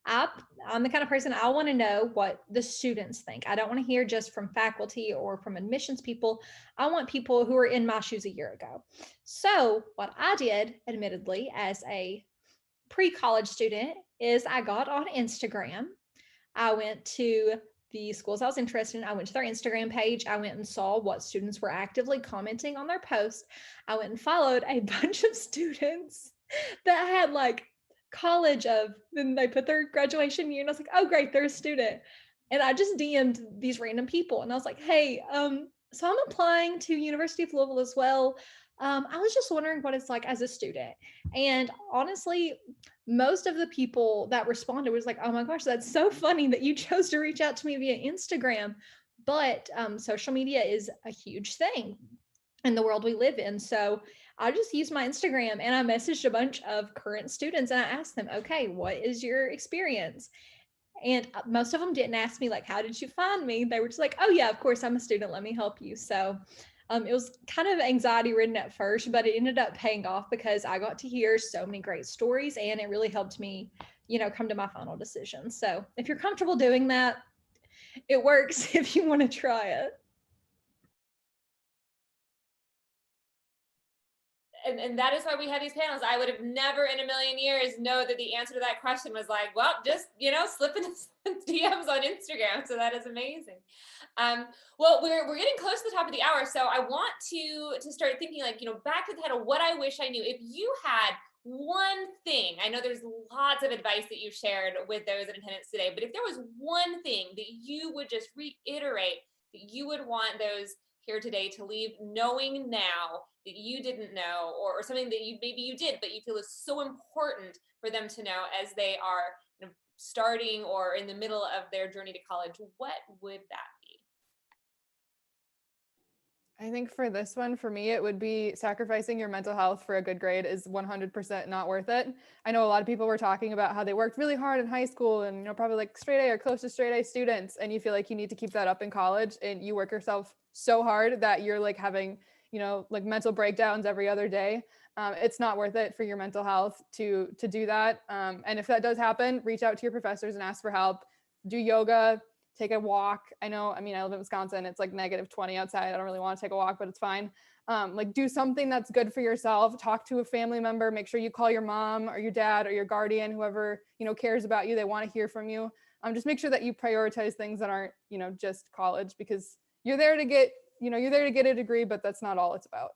I, I'm the kind of person I want to know what the students think. I don't want to hear just from faculty or from admissions people. I want people who were in my shoes a year ago. So, what I did, admittedly, as a pre college student, is I got on Instagram. I went to the schools I was interested in. I went to their Instagram page. I went and saw what students were actively commenting on their posts. I went and followed a bunch of students that had like college of, then they put their graduation year, and I was like, oh, great, they're a student. And I just DM'd these random people, and I was like, hey, so I'm applying to University of Louisville as well. I was just wondering what it's like as a student. And honestly, most of the people that responded was like, oh my gosh, that's so funny that you chose to reach out to me via Instagram. But social media is a huge thing in the world we live in. So I just used my Instagram and I messaged a bunch of current students and I asked them, okay, what is your experience? And most of them didn't ask me, like, how did you find me? They were just like, oh, yeah, of course, I'm a student. Let me help you. So it was kind of anxiety ridden at first, but it ended up paying off because I got to hear so many great stories and it really helped me, come to my final decision. So if you're comfortable doing that, it works if you want to try it. And that is why we have these panels. I would have never in a million years know that the answer to that question was like, well, just, slip in DMs on Instagram. So that is amazing. Well, we're getting close to the top of the hour. So I want to start thinking like, back to the head of what I wish I knew. If you had one thing, I know there's lots of advice that you shared with those in attendance today, but if there was one thing that you would just reiterate that you would want those here today to leave knowing now that you didn't know, or something that maybe you did but you feel is so important for them to know as they are starting or in the middle of their journey to college, what would that be? I think for this one, for me, it would be sacrificing your mental health for a good grade is 100% not worth it. I know a lot of people were talking about how they worked really hard in high school and, probably like straight A or close to straight A students. And you feel like you need to keep that up in college and you work yourself so hard that you're like having, like mental breakdowns every other day. It's not worth it for your mental health to do that. And if that does happen, reach out to your professors and ask for help. Do yoga, take a walk. I live in Wisconsin. It's like -20 outside. I don't really want to take a walk, but it's fine. Like do something that's good for yourself. Talk to a family member. Make sure you call your mom or your dad or your guardian, whoever, cares about you. They want to hear from you. Just make sure that you prioritize things that aren't, just college, because you're there to get a degree, but that's not all it's about.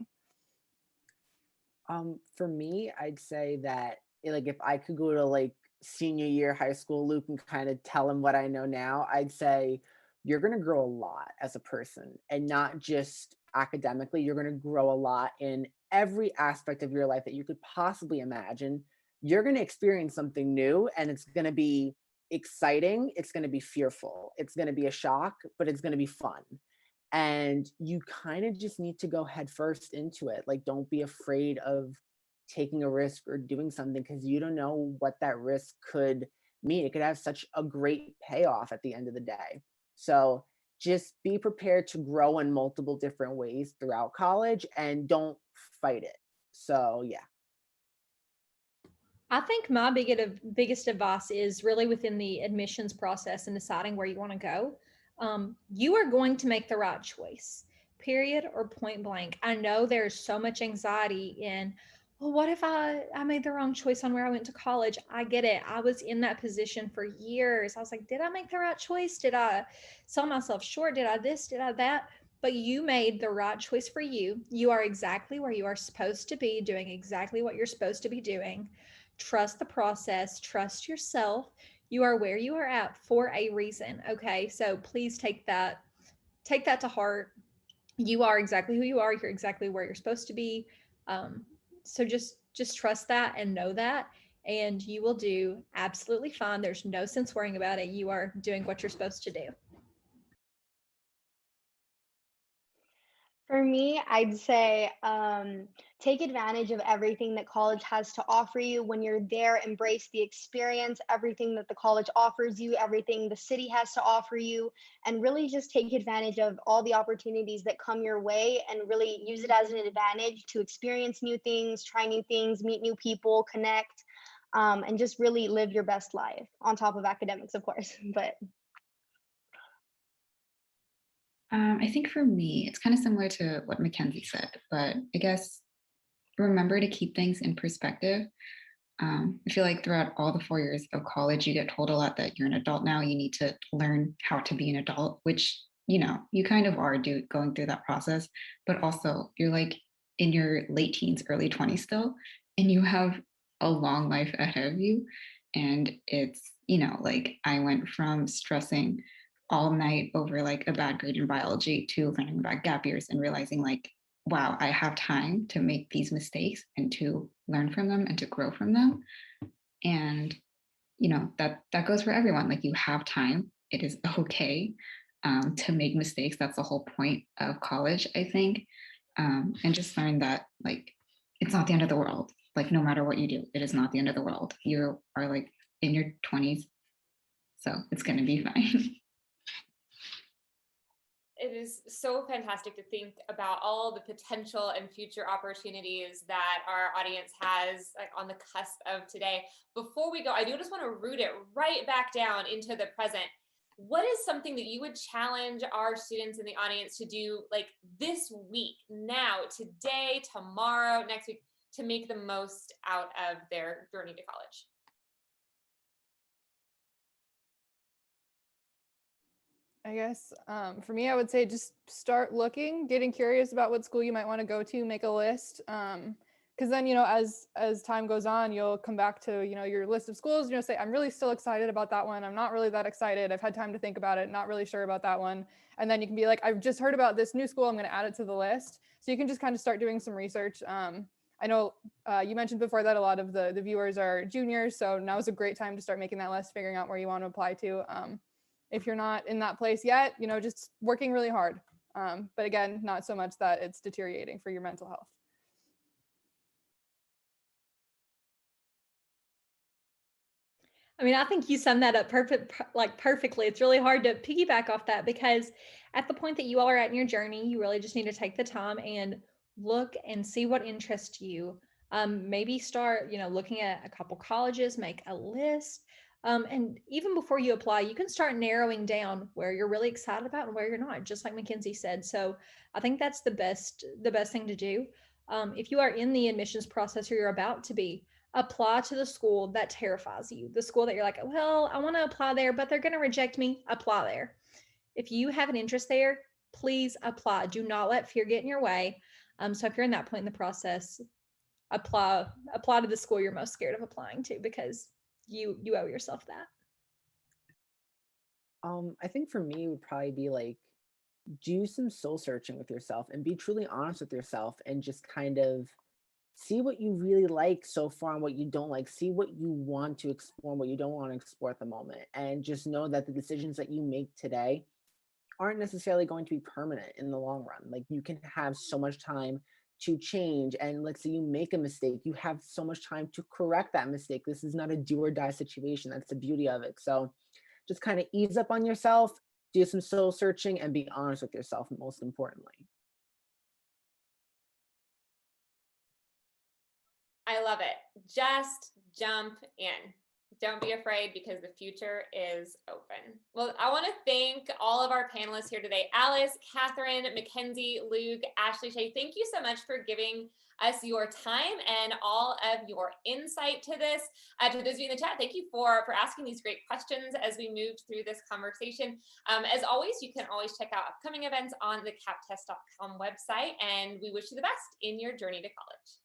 For me, I'd say that like if I could go to like senior year high school Luke and kind of tell him what I know now, I'd say you're going to grow a lot as a person, and not just academically. You're going to grow a lot in every aspect of your life that you could possibly imagine. You're going to experience something new, and it's going to be exciting. It's going to be fearful. It's going to be a shock, but it's going to be fun. And you kind of just need to go head first into it. Like, don't be afraid of taking a risk or doing something, because you don't know what that risk could mean. It could have such a great payoff at the end of the day. So just be prepared to grow in multiple different ways throughout college and don't fight it. So yeah. I think my biggest advice is really within the admissions process and deciding where you want to go. You are going to make the right choice, period or point blank. I know there's so much anxiety in, well, what if I made the wrong choice on where I went to college? I get it. I was in that position for years. I was like, did I make the right choice? Did I sell myself short? Did I this? Did I that? But you made the right choice for you. You are exactly where you are supposed to be, doing exactly what you're supposed to be doing. Trust the process, trust yourself. You are where you are at for a reason. Okay. So please take that to heart. You are exactly who you are. You're exactly where you're supposed to be. So just trust that and know that, and you will do absolutely fine. There's no sense worrying about it. You are doing what you're supposed to do. For me, I'd say take advantage of everything that college has to offer you. When you're there, embrace the experience, everything that the college offers you, everything the city has to offer you, and really just take advantage of all the opportunities that come your way and really use it as an advantage to experience new things, try new things, meet new people, connect, and just really live your best life on top of academics, of course. But I think for me, it's kind of similar to what Mackenzie said, but I guess remember to keep things in perspective. I feel like throughout all the 4 years of college, you get told a lot that you're an adult now. You need to learn how to be an adult, which, you kind of are going through that process. But also, you're like in your late teens, early 20s still, and you have a long life ahead of you. And it's, like I went from stressing all night over like a bad grade in biology to learning about gap years and realizing like, wow, I have time to make these mistakes and to learn from them and to grow from them. And that goes for everyone. Like you have time. It is okay to make mistakes. That's the whole point of college, I think. And just learn that like it's not the end of the world. Like no matter what you do, it is not the end of the world. You are like in your 20s, so it's gonna be fine. It is so fantastic to think about all the potential and future opportunities that our audience has like on the cusp of today. Before we go, I do just want to root it right back down into the present. What is something that you would challenge our students in the audience to do like this week, now, today, tomorrow, next week, to make the most out of their journey to college? I guess for me, I would say just start looking, getting curious about what school you might want to go to, make a list. Because then, as time goes on, you'll come back to, your list of schools, say, I'm really still excited about that one. I'm not really that excited. I've had time to think about it, not really sure about that one. And then you can be like, I've just heard about this new school. I'm going to add it to the list. So you can just kind of start doing some research. I know you mentioned before that a lot of the viewers are juniors. So now is a great time to start making that list, figuring out where you want to apply to. If you're not in that place yet, just working really hard. But again, not so much that it's deteriorating for your mental health. I mean, I think you summed that up perfectly. It's really hard to piggyback off that because at the point that you all are at in your journey, you really just need to take the time and look and see what interests you. Maybe start, looking at a couple colleges, make a list. And even before you apply, you can start narrowing down where you're really excited about and where you're not, just like Mackenzie said. So I think that's the best thing to do. If you are in the admissions process or you're about to be, apply to the school that terrifies you, the school that you're like, well, I want to apply there, but they're going to reject me. Apply there. If you have an interest there, please apply. Do not let fear get in your way. So if you're in that point in the process, apply to the school you're most scared of applying to because you owe yourself that. I think for me it would probably be like do some soul searching with yourself and be truly honest with yourself and just kind of see what you really like so far and what you don't like. See what you want to explore and what you don't want to explore at the moment. And just know that the decisions that you make today aren't necessarily going to be permanent in the long run. Like you can have so much time to change. And let's say you make a mistake, you have so much time to correct that mistake. This is not a do or die situation. That's the beauty of it. So just kind of ease up on yourself, do some soul searching, and be honest with yourself, most importantly. I love it. Just jump in. Don't be afraid because the future is open. Well, I want to thank all of our panelists here today. Alice, Catherine, Mackenzie, Luke, Ashley, Shay, thank you so much for giving us your time and all of your insight to this. To those of you in the chat, thank you for asking these great questions as we moved through this conversation. As always, you can always check out upcoming events on the captest.com website, and we wish you the best in your journey to college.